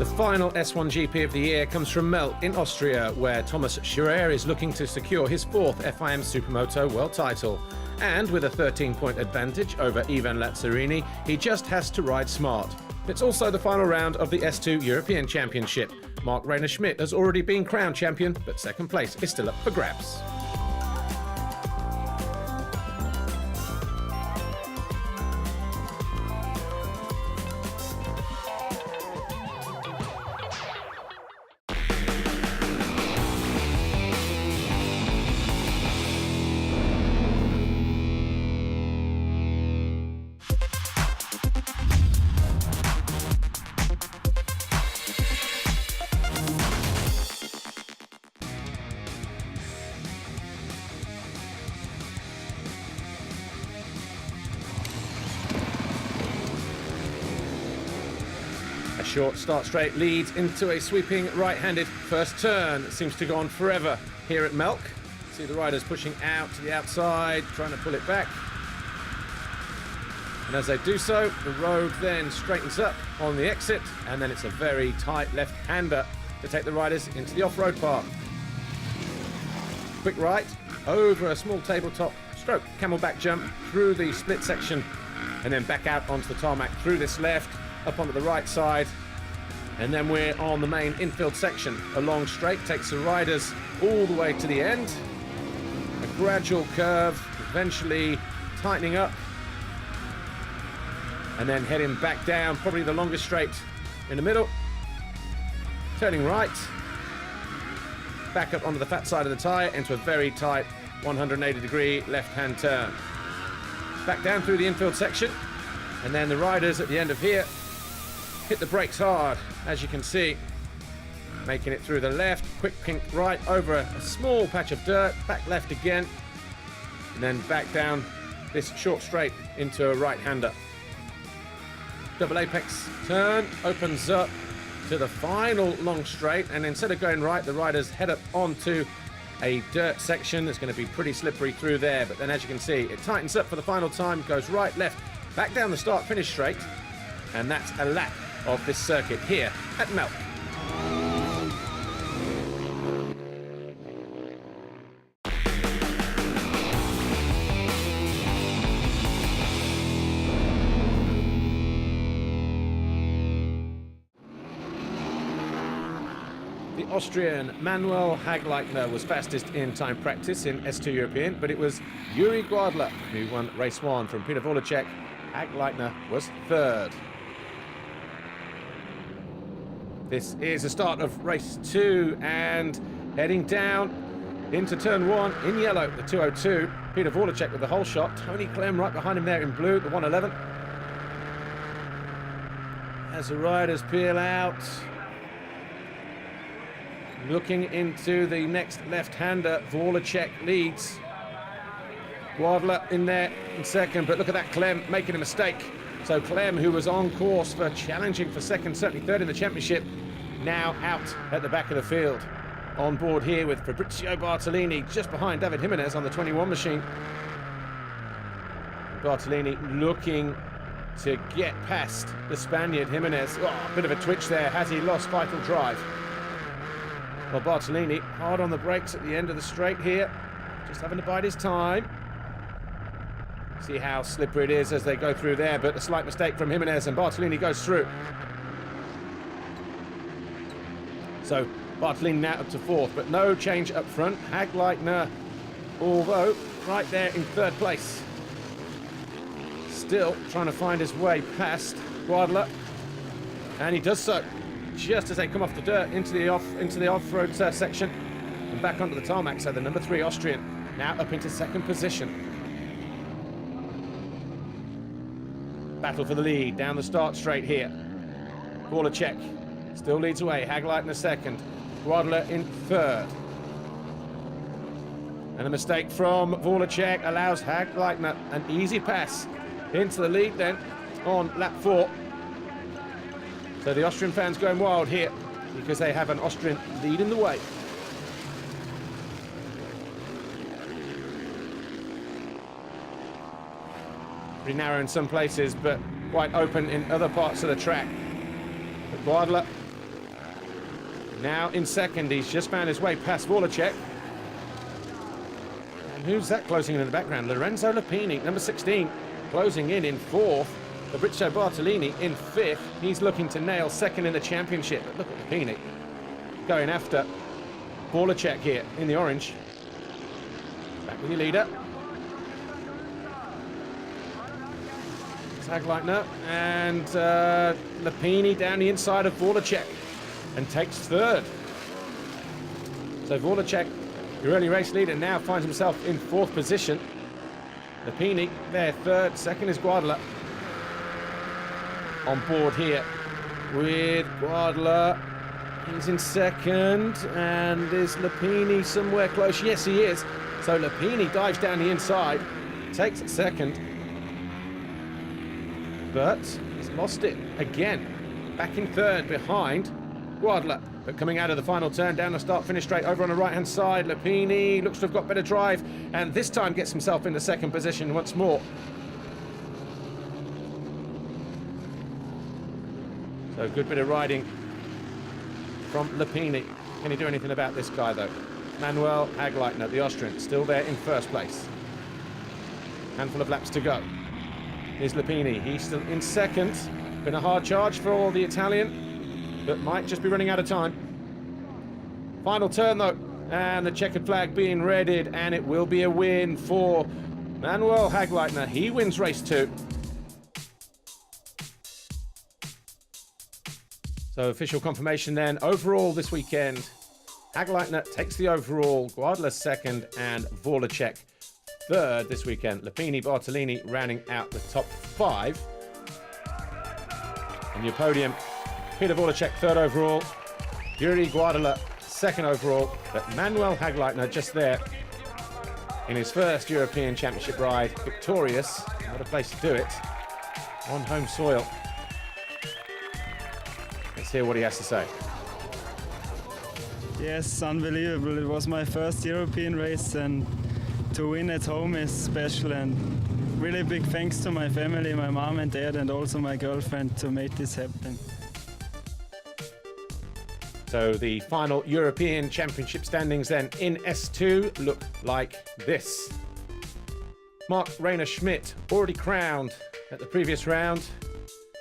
The final S1GP of the year comes from Melk in Austria, where Thomas Schurer is looking to secure his fourth FIM Supermoto world title. And with a 13-point advantage over Ivan Lazzarini, he just has to ride smart. It's also the final round of the S2 European Championship. Mark Rainer Schmidt has already been crowned champion, but second place is still up for grabs. A short start straight leads into a sweeping right-handed first turn. It seems to go on forever here at Melk. See the riders pushing out to the outside, trying to pull it back. And as they do so, the road then straightens up on the exit, and then it's a very tight left-hander to take the riders into the off-road part. Quick right, over a small tabletop stroke, camelback jump through the split section, and then back out onto the tarmac through this left, up onto the right side, and then we're on the main infield section. A long straight takes the riders all the way to the end. A gradual curve, eventually tightening up, and then heading back down, probably the longest straight in the middle. Turning right, back up onto the fat side of the tyre into a very tight 180-degree left-hand turn. Back down through the infield section, and then the riders at the end of here hit the brakes hard, as you can see, making it through the left, quick pink right over a small patch of dirt, back left again, and then back down this short straight into a right-hander. Double apex turn opens up to the final long straight, and instead of going right, the riders head up onto a dirt section that's going to be pretty slippery through there, but then as you can see, it tightens up for the final time, goes right, left, back down the start finish straight, and that's a lap of this circuit here at Melk. The Austrian Manuel Hagleitner was fastest in time practice in S2 European, but it was Yuri Guadler who won race 1 from Peter Voracek. Hagleitner was third. This is the start of race 2, and heading down into turn 1 in yellow, the 202. Peter Voracek with the whole shot. Tony Clem right behind him there in blue, the 111. As the riders peel out, looking into the next left-hander, Voracek leads. Guadler in there in second, but look at that, Clem making a mistake. So Clem, who was on course for challenging for second, certainly third in the championship, now out at the back of the field. On board here with Fabrizio Bartolini, just behind David Jimenez on the 21 machine. Bartolini looking to get past the Spaniard Jimenez. Oh, a bit of a twitch there. Has he lost vital drive? Well, Bartolini hard on the brakes at the end of the straight here, just having to bide his time. See how slippery it is as they go through there, but a slight mistake from Jimenez, and Bartolini goes through. So Bartolini now up to fourth, but no change up front. Hagleitner, although right there in third place, still trying to find his way past Guadler, and he does so just as they come off the dirt into the off-road section and back onto the tarmac. So the number 3 Austrian now up into second position. Battle for the lead down the start straight here. Voracek still leads away. Hagleitner second. Guadler in third. And a mistake from Voracek allows Hagleitner an easy pass into the lead then on lap 4. So the Austrian fans going wild here because they have an Austrian leading the way. Pretty narrow in some places, but quite open in other parts of the track. But Guadler now in second. He's just found his way past Voracek. And who's that closing in the background? Lorenzo Lapini, number 16, closing in fourth. Fabrizio Bartolini in fifth. He's looking to nail second in the championship. But look at Lapini going after Voracek here in the orange. Back with your leader. Hagleitner and Lapini down the inside of Voracek and takes third. So Voracek, your early race leader, now finds himself in fourth position. Lapini there third, second is Guadala. On board here with Guadala. He's in second, and is Lapini somewhere close? Yes, he is. So Lapini dives down the inside, takes it second. But he's lost it again. Back in third behind Guadala. But coming out of the final turn down the start-finish straight over on the right-hand side, Lapini looks to have got better drive and this time gets himself into second position once more. So good bit of riding from Lapini. Can he do anything about this guy though? Manuel Hagleitner, the Austrian, still there in first place. Handful of laps to go. Here's Lapini, he's still in second. Been a hard charge for all the Italian, but might just be running out of time. Final turn though, and the checkered flag being readied, and it will be a win for Manuel Hagleitner. He wins race 2. So official confirmation then, overall this weekend, Hagleitner takes the overall, Guadala second, and Voracek third this weekend. Lapini, Bartolini rounding out the top 5. On your podium, Peter Voracek third overall, Yuri Guadala second overall, but Manuel Hagleitner just there in his first European Championship ride, victorious. What a place to do it, on home soil. Let's hear what he has to say. Yes, unbelievable. It was my first European race, and to win at home is special, and really big thanks to my family, my mom and dad, and also my girlfriend to make this happen. So the final European Championship standings then in S2 look like this. Mark Rainer Schmidt, already crowned at the previous round.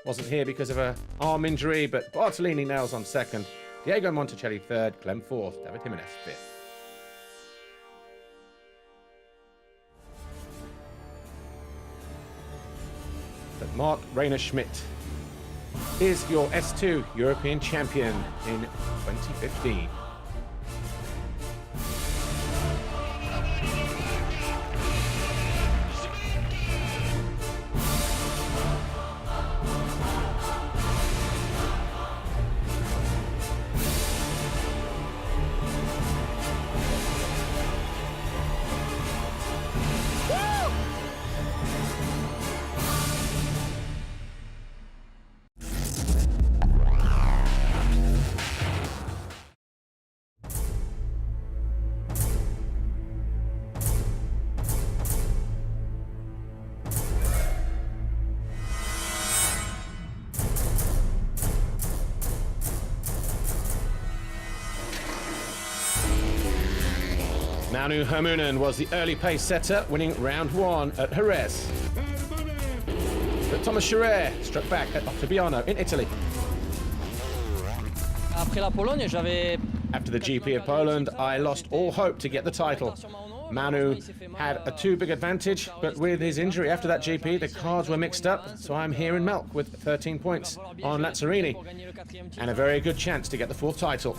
Wasn't here because of an arm injury, but Bartolini nails on second. Diego Monticelli third, Clem fourth, David Jimenez fifth. But Mark Rainer Schmidt is your S2 European champion in 2015. Manu Hermunen was the early pace setter, winning round 1 at Jerez. But Thomas Scherer struck back at Ottobiano in Italy. After the GP of Poland, I lost all hope to get the title. Manu had a too big advantage, but with his injury after that GP, the cards were mixed up, so I'm here in Melk with 13 points on Lazzarini and a very good chance to get the 4th title.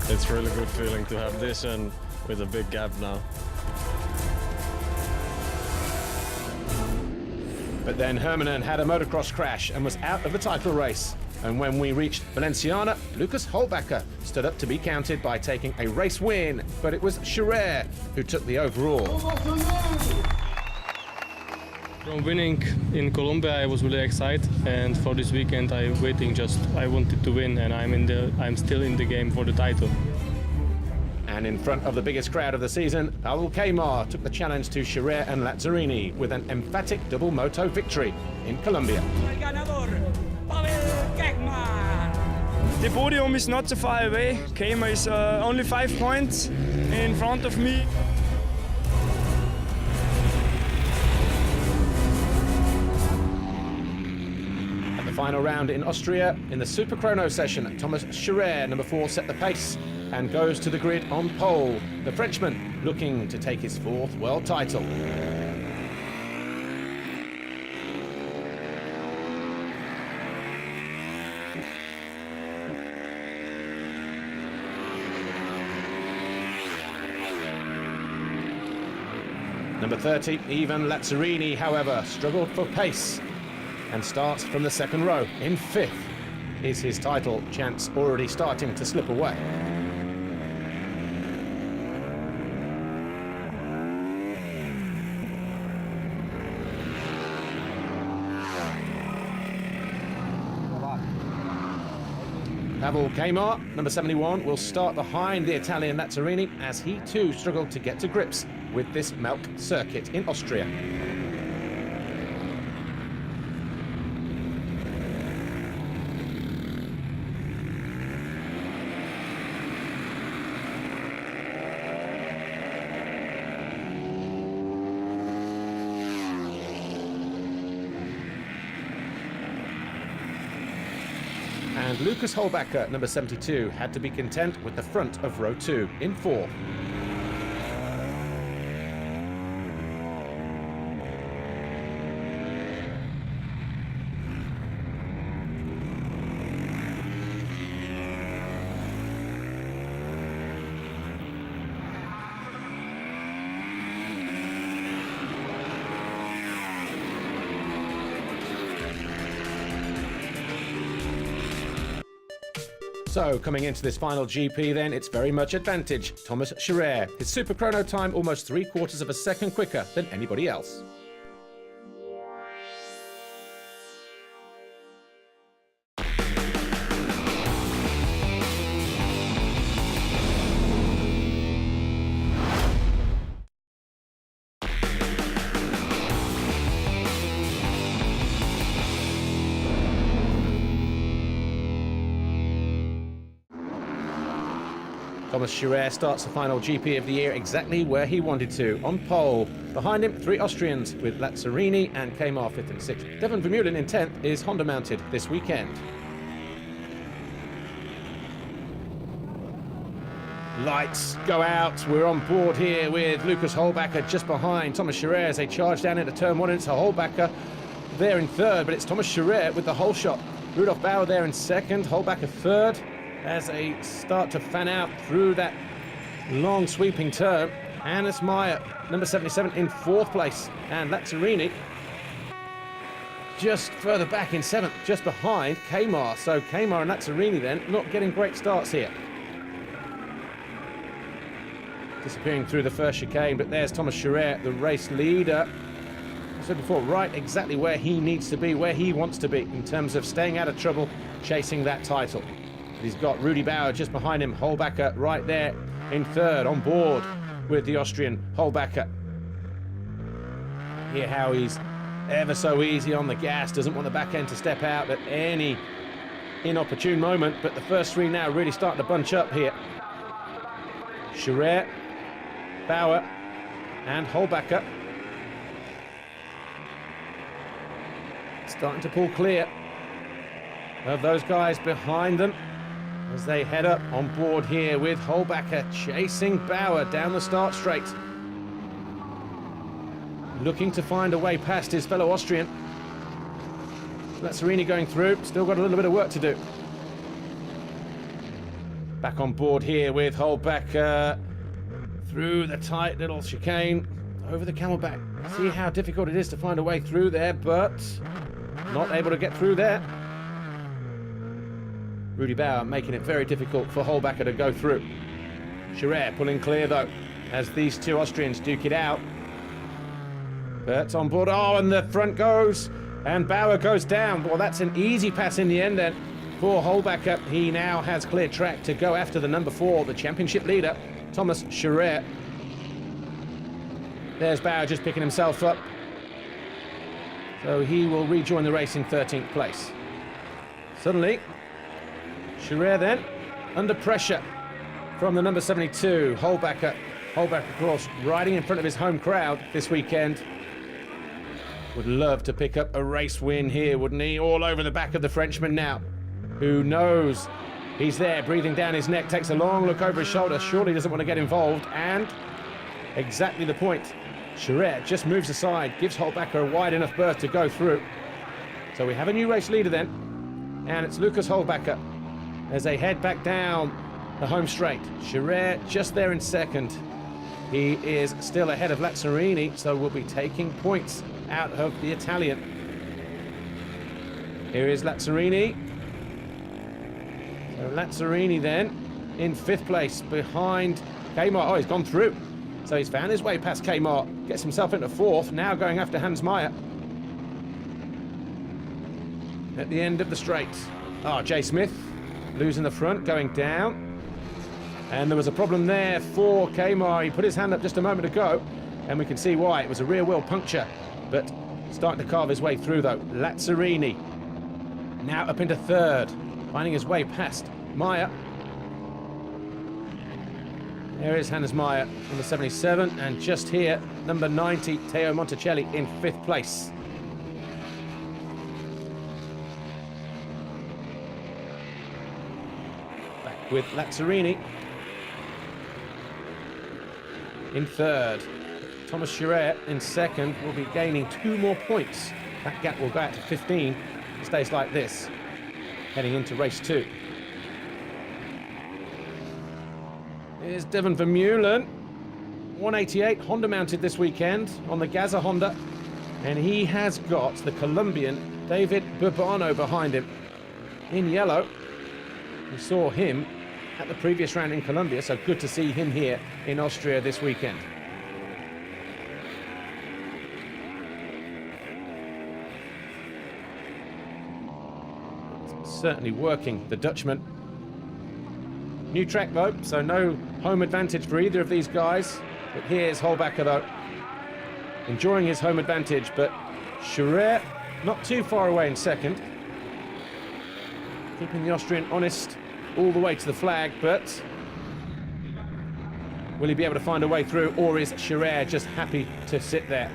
It's really good feeling to have this and with a big gap now. But then Hermunen had a motocross crash and was out of the title race. And when we reached Valenciana, Lucas Holbacher stood up to be counted by taking a race win, but it was Scherer who took the overall. From winning in Colombia, I was really excited, and for this weekend, I wanted to win, and I'm still in the game for the title. And in front of the biggest crowd of the season, Pavel Kmar took the challenge to Scherer and Lazzarini with an emphatic double moto victory in Colombia. The podium is not so far away. Kmar is only 5 points in front of me. The final round in Austria, in the Superchrono session, Thomas Scherer, number 4, set the pace and goes to the grid on pole. The Frenchman looking to take his 4th world title. Number 30, Ivan Lazzarini, however, struggled for pace and starts from the 2nd row in 5th. Is his title chance already starting to slip away? Pavel Kmar, number 71, will start behind the Italian Lazzarini as he too struggled to get to grips with this Melk circuit in Austria. And Lucas Holbacher, number 72, had to be content with the front of row 2 in 4th. So, coming into this final GP then, it's very much advantage Thomas Scherer. His Superchrono time almost 3/4 of a second quicker than anybody else. Thomas Scherer starts the final GP of the year exactly where he wanted to, on pole. Behind him, 3 Austrians with Lazzarini and Kmar 5th and 6th. Devon Vermeulen in 10th is Honda mounted this weekend. Lights go out. We're on board here with Lucas Holbacher just behind Thomas Scherer as they charge down into turn 1. It's a Holbacher there in 3rd, but it's Thomas Scherer with the whole shot. Rudolf Bauer there in 2nd, Holbacher 3rd. As they start to fan out through that long sweeping turn. Hannes Meyer, number 77, in 4th place. And Lazzarini just further back in 7th, just behind Kmar. So Kmar and Lazzarini then not getting great starts here. Disappearing through the first chicane, but there's Thomas Scherer, the race leader. I said before, right exactly where he needs to be, where he wants to be in terms of staying out of trouble, chasing that title. He's got Rudy Bauer just behind him, Holbacher right there in 3rd, on board with the Austrian Holbacher. Hear how he's ever so easy on the gas, doesn't want the back end to step out at any inopportune moment, but the first 3 now really starting to bunch up here. Scherer, Bauer and Holbacher. Starting to pull clear of those guys behind them as they head up on board here with Holbacher chasing Bauer down the start straight. Looking to find a way past his fellow Austrian. Lazzarini going through, still got a little bit of work to do. Back on board here with Holbacher through the tight little chicane, over the camelback. See how difficult it is to find a way through there, but not able to get through there. Rudy Bauer making it very difficult for Holbacher to go through. Scherer pulling clear though, as these 2 Austrians duke it out. Bert's on board. Oh, and the front goes. And Bauer goes down. Well, that's an easy pass in the end then for Holbacher. He now has clear track to go after the number 4, the championship leader, Thomas Scherer. There's Bauer just picking himself up. So he will rejoin the race in 13th place. Suddenly, Scherer then under pressure from the number 72, Holbacher. Holbacher, of course, riding in front of his home crowd this weekend. Would love to pick up a race win here, wouldn't he? All over the back of the Frenchman now. Who knows? He's there, breathing down his neck, takes a long look over his shoulder, surely doesn't want to get involved, and exactly the point. Scherer just moves aside, gives Holbacher a wide enough berth to go through. So we have a new race leader then, and it's Lucas Holbacher as they head back down the home straight. Scherer just there in second. He is still ahead of Lazzarini, so we'll be taking points out of the Italian. Here is Lazzarini. So Lazzarini then in 5th place behind Kmart. Oh, he's gone through. So he's found his way past Kmart, gets himself into 4th, now going after Hans Meyer. At the end of the straight. Oh, Jay Smith losing the front, going down. And there was a problem there for Kmart. He put his hand up just a moment ago, and we can see why. It was a rear wheel puncture, but starting to carve his way through though. Lazzarini now up into 3rd, finding his way past Meyer. There is Hannes Meyer on the 77, and just here, number 90, Teo Monticelli in 5th place. Back with Lazzarini in 3rd. Thomas Scherer in 2nd will be gaining 2 more points. That gap will go out to 15. It stays like this, heading into race 2. Here's Devon Vermeulen, 188, Honda mounted this weekend on the Gaza Honda, and he has got the Colombian David Burbano behind him in yellow. We saw him at the previous round in Colombia, so good to see him here in Austria this weekend. It's certainly working, the Dutchman. New track though, so no home advantage for either of these guys. But here's Holbacher though, enjoying his home advantage, but Scherer not too far away in 2nd. Keeping the Austrian honest all the way to the flag, but will he be able to find a way through, or is Scherer just happy to sit there?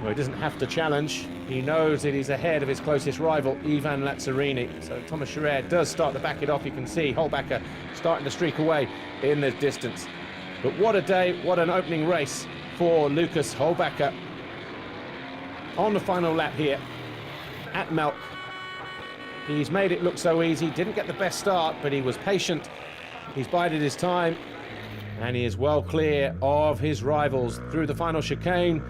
Well, he doesn't have to challenge. He knows that he's ahead of his closest rival, Ivan Lazzarini. So Thomas Scherer does start to back it off. You can see Holbacher starting to streak away in the distance. But what a day, what an opening race for Lucas Holbacher. On the final lap here at Melk. He's made it look so easy, didn't get the best start, but he was patient. He's bided his time, and he is well clear of his rivals through the final chicane.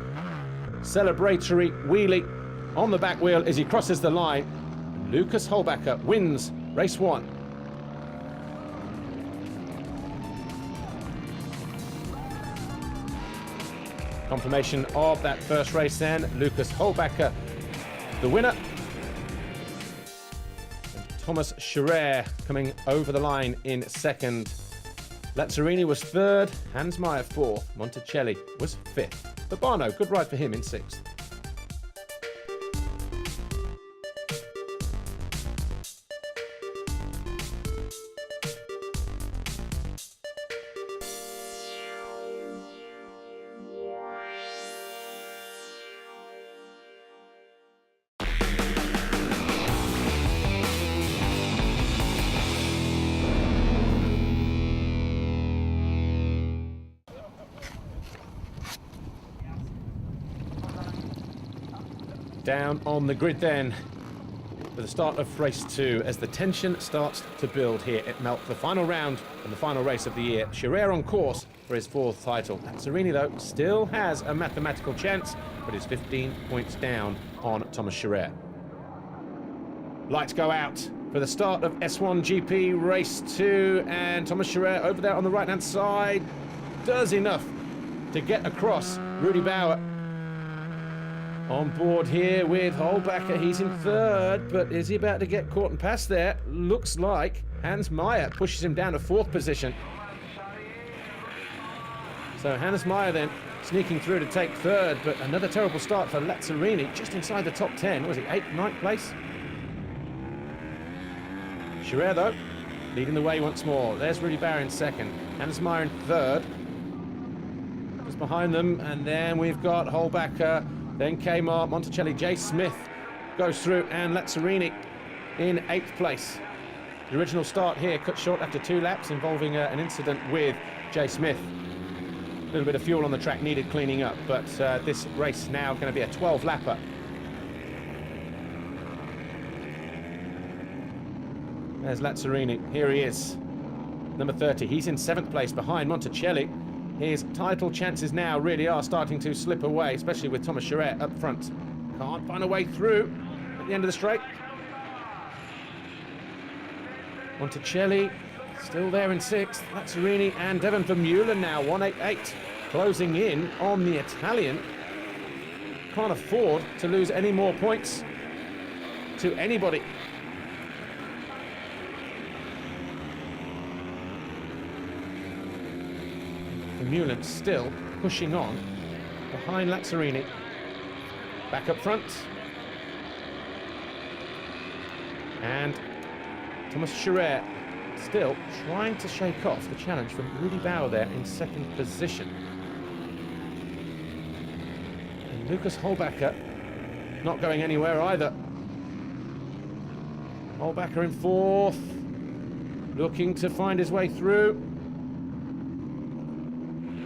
Celebratory wheelie on the back wheel as he crosses the line. Lucas Holbacher wins race 1. Confirmation of that first race then. Lucas Holbacher, the winner. And Thomas Scherer coming over the line in 2nd. Lazzarini was 3rd, Hans Meyer 4th, Monticelli was 5th. Burbano, good ride for him in 6th. Down on the grid then for the start of race 2 as the tension starts to build here at Melk. The final round and the final race of the year. Scherer on course for his 4th title. Lazzarini though still has a mathematical chance, but is 15 points down on Thomas Scherer. Lights go out for the start of S1GP race 2, and Thomas Scherer over there on the right hand side does enough to get across. Rudy Bauer on board here with Holbacher. He's in third, but is he about to get caught and passed there? Looks like Hans Meyer pushes him down to fourth position. So Hannes Meyer then sneaking through to take third, but another terrible start for Lazzarini, just inside the top 10. Was it 8th, 9th place? Scherer, though, leading the way once more. There's Rudy Bauer in second. Hannes Meyer in third. Just behind them, and then we've got Holbacher, then Kmart, Monticelli, Jay Smith goes through, and Lazzarini in 8th place. The original start here cut short after 2 laps involving an incident with Jay Smith. A little bit of fuel on the track needed cleaning up, but this race now going to be a 12-lapper. There's Lazzarini. Here he is, number 30. He's in 7th place behind Monticelli. His title chances now really are starting to slip away, especially with Thomas Scherer up front. Can't find a way through at the end of the straight. Monticelli still there in 6th. Lazzarini and Devon Vermeulen now 188, closing in on the Italian. Can't afford to lose any more points to anybody. Vermeulen still pushing on behind Lazzarini. Back up front. And Thomas Scherer still trying to shake off the challenge from Rudy Bauer there in 2nd position. And Lucas Holbacher not going anywhere either. Holbacher in 4th, looking to find his way through.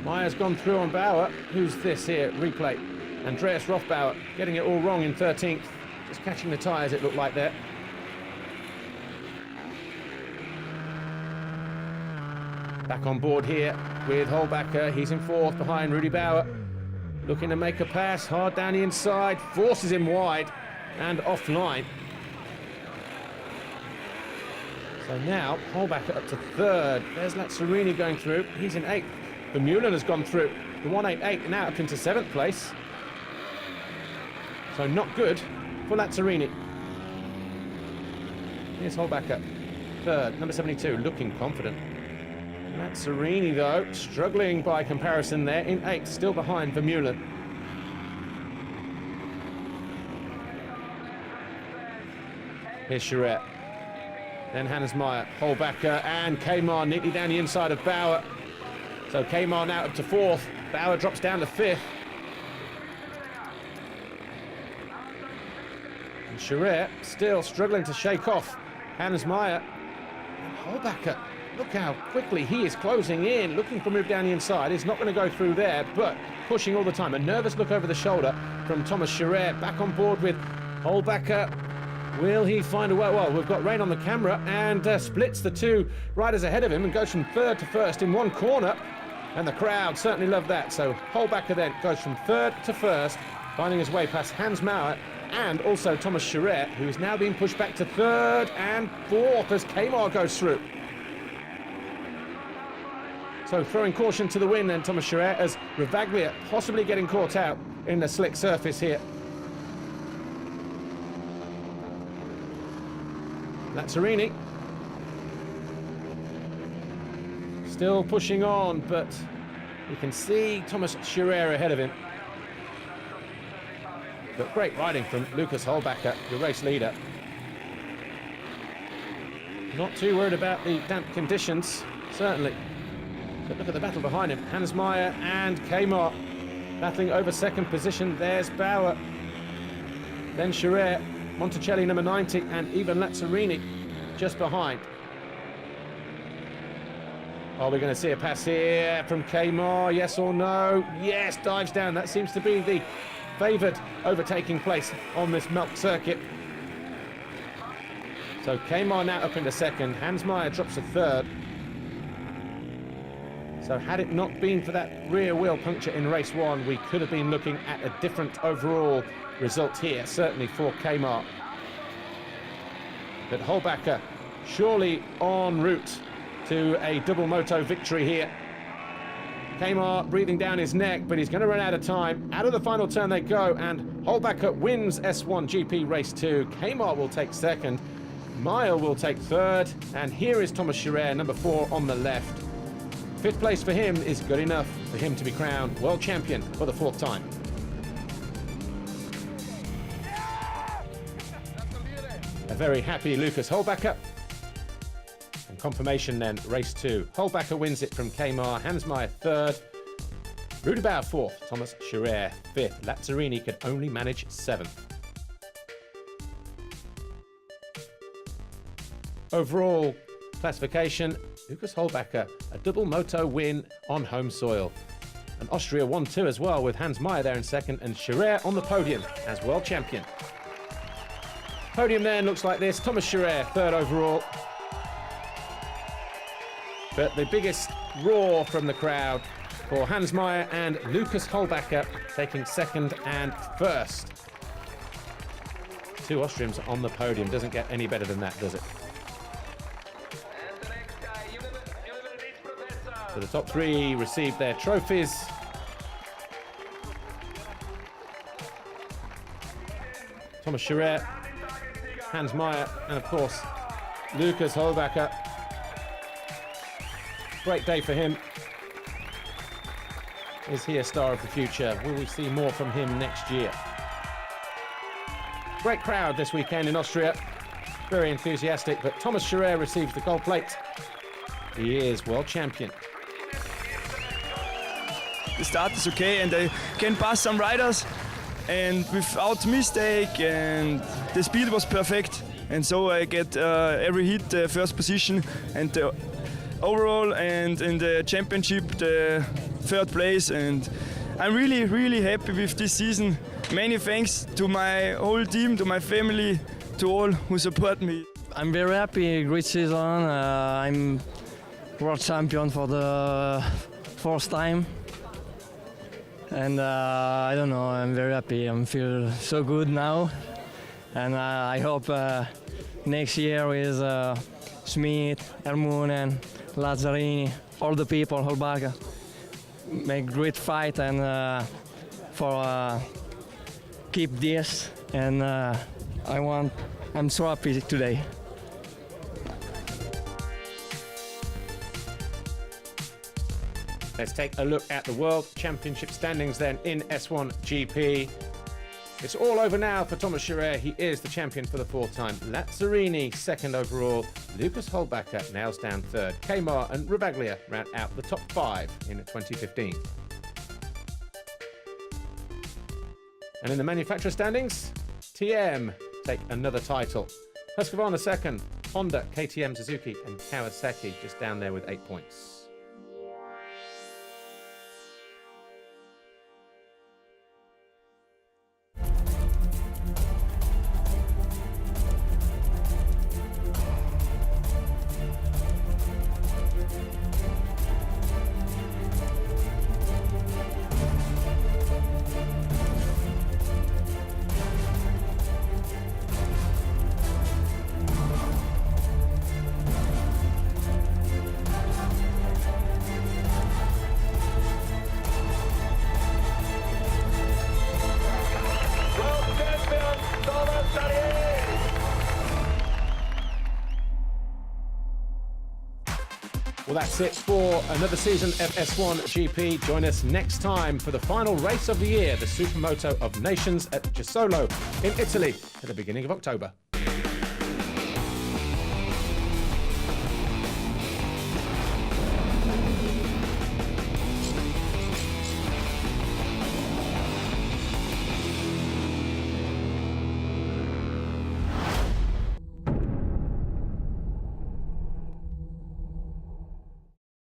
Meyer's gone through on Bauer. Who's this here? Replay. Andreas Rothbauer getting it all wrong in 13th. Just catching the tyres, it looked like there. Back on board here with Holbacher. He's in 4th behind Rudy Bauer. Looking to make a pass. Hard down the inside. Forces him wide and offline. So now Holbacher up to 3rd. There's Lazzarini going through. He's in 8th. Vermeulen has gone through the 188 now up into 7th place. So not good for Lazzarini. Here's Holbacher, 3rd, number 72, looking confident. Lazzarini, though, struggling by comparison there in 8th, still behind Vermeulen. Here's Scherer. Then Hannes Meyer, Holbacher, and Kmar neatly down the inside of Bauer. So Kmar now up to 4th. Bauer drops down to 5th. And Scherer still struggling to shake off Hannes Meyer. And Holbacher, look how quickly he is closing in, looking for a move down the inside. He's not going to go through there, but pushing all the time. A nervous look over the shoulder from Thomas Scherer. Back on board with Holbacher. Will he find a way? Well, we've got rain on the camera, and splits the 2 riders ahead of him and goes from 3rd to 1st in one corner. And the crowd certainly love that. So Holbacher then goes from 3rd to 1st, finding his way past Hans Meyer and also Thomas Scherer, who is now being pushed back to 3rd and 4th as Kmar goes through. So throwing caution to the wind then, Thomas Scherer, as Ravaglia possibly getting caught out in the slick surface here. Lazzarini still pushing on, but you can see Thomas Scherer ahead of him. But great riding from Lucas Holbacher, the race leader. Not too worried about the damp conditions, certainly. But look at the battle behind him. Hannes Meyer and Kmar battling over 2nd position. There's Bauer. Then Scherer, Monticelli number 90, and even Lazzarini just behind. Are we going to see a pass here from Kmar? Yes or no? Yes, dives down. That seems to be the favoured overtaking place on this Melk circuit. So Kmar now up into 2nd. Hans Meyer drops to 3rd. So had it not been for that rear wheel puncture in race 1, we could have been looking at a different overall result here, certainly for Kmar. But Holbacher surely en route to a double moto victory here. Kmart breathing down his neck, but he's going to run out of time. Out of the final turn they go, and Holbacher wins S1GP Race 2. Kmart will take second. Meyer will take third. And here is Thomas Scherer, number 4 on the left. 5th place for him is good enough for him to be crowned world champion for the 4th time. A very happy Lucas Holbacher. And confirmation then, race 2. Holbacher wins it from Kmart, Hans Meyer 3rd, Rudebauer 4th, Thomas Scherer 5th. Lazzarini could only manage 7th. Overall classification, Lucas Holbacher, a double moto win on home soil. And Austria 1-2 as well, with Hans Meyer there in 2nd and Scherer on the podium as world champion. Podium then looks like this. Thomas Scherer 3rd overall. But the biggest roar from the crowd for Hans Meyer and Lucas Holbacher taking 2nd and 1st. 2 Austrians on the podium. Doesn't get any better than that, does it? So the top 3 received their trophies. Thomas Scherer, Hans Meyer, and of course, Lucas Holbacher. Great day for him. Is he a star of the future? Will we see more from him next year? Great crowd this weekend in Austria. Very enthusiastic, but Thomas Scherer receives the gold plate. He is world champion. The start is okay and I can pass some riders and without mistake, and the speed was perfect, and so I get every hit the 1st position, and the overall and in the championship the 3rd place, and I'm really happy with this season. Many thanks to my whole team, to my family, to all who support me. I'm very happy, great season. I'm world champion for the 4th time. And I don't know, I'm very happy. I feel so good now. And I hope next year with Schmidt, Hermunen, Lazzarini, all the people, Holbacher, make great fight and for keep this. And I'm so happy today. Let's take a look at the World Championship standings then in S1GP. It's all over now for Thomas Scherer. He is the champion for the 4th time. Lazzarini 2nd overall. Lucas Holbacher nails down 3rd. Kmart and Rubaglia round out the top 5 in 2015. And in the manufacturer standings, TM take another title. Husqvarna 2nd, Honda, KTM, Suzuki and Kawasaki just down there with 8 points. Well, that's it for another season of S1GP. Join us next time for the final race of the year, the Supermoto of Nations at Jesolo in Italy at the beginning of October.